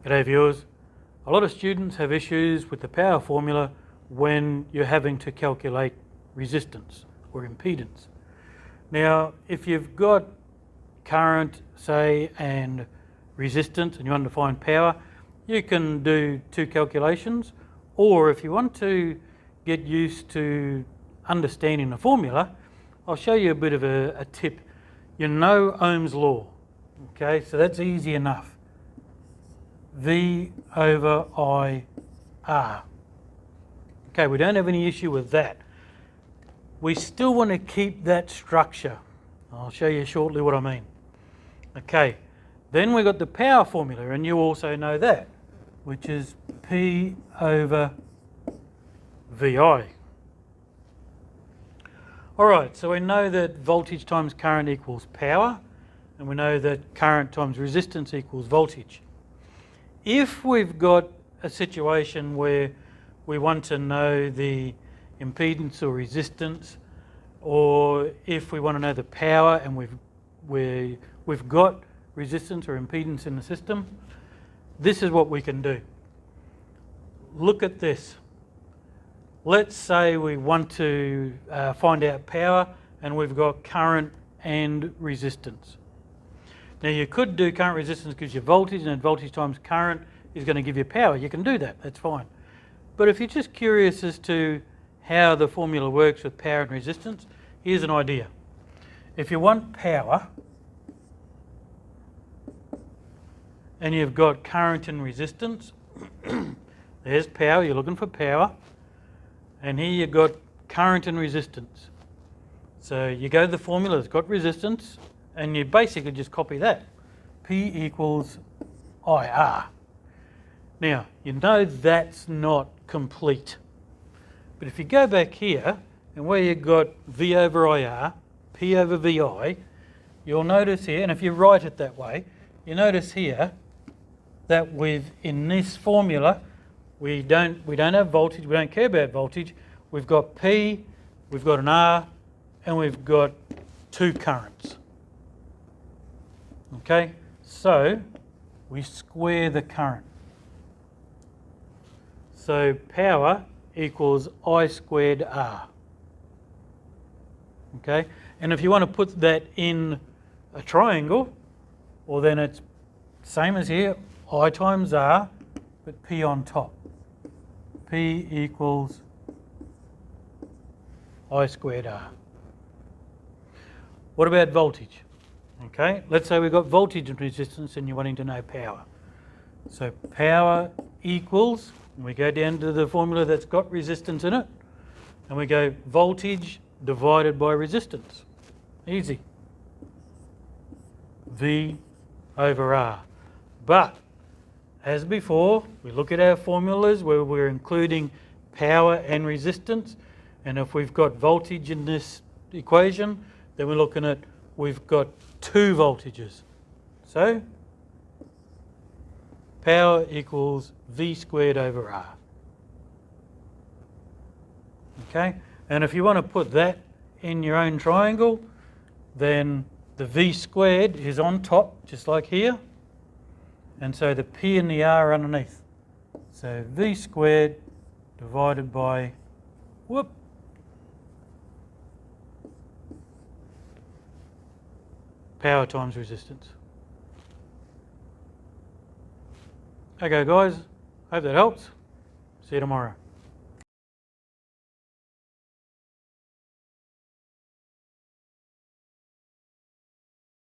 G'day viewers. A lot of students have issues with the power formula when you're having to calculate resistance or impedance. Now, if you've got current, say, and resistance and you want to find power, you can do two calculations, or if you want to get used to understanding the formula, I'll show you a bit of a tip. You know Ohm's law, okay, so that's easy enough. V over I R. Okay, we don't have any issue with that. We still want to keep that structure. I'll show you shortly what I mean. Okay, then we've got the power formula, and you also know that, which is P over VI. All right, so we know that voltage times current equals power, and we know that current times resistance equals voltage. If we've got a situation where we want to know the impedance or resistance, or if we want to know the power and we've got resistance or impedance in the system, this is what we can do. Look at this. Let's say we want to find out power and we've got current and resistance. Now you could do current resistance gives you voltage, and voltage times current is going to give you power. You can do that, that's fine. But if you're just curious as to how the formula works with power and resistance, here's an idea. If you want power and you've got current and resistance, there's power, you're looking for power, and here you've got current and resistance. So you go to the formula that's got resistance, and you basically just copy that. P equals IR. Now, you know that's not complete. But if you go back here, and where you've got V over IR, P over VI, you'll notice here, and if you write it that way, you notice here that in this formula, we don't have voltage, we don't care about voltage. We've got P, we've got an R, and we've got two currents. Okay, so we square the current. So power equals I squared R. Okay, and if you want to put that in a triangle, well then it's same as here, I times R, but P on top. P equals I squared R. What about voltage? Okay, let's say we've got voltage and resistance and you're wanting to know power. So power equals, and we go down to the formula that's got resistance in it, and we go voltage divided by resistance. Easy. V over R. But, as before, we look at our formulas where we're including power and resistance, and if we've got voltage in this equation, then we're looking at we've got two voltages. So, power equals V squared over R. Okay, and if you want to put that in your own triangle, then the V squared is on top, just like here, and so the P and the R are underneath. So V squared divided by, power times resistance. Okay guys, hope that helps. See you tomorrow.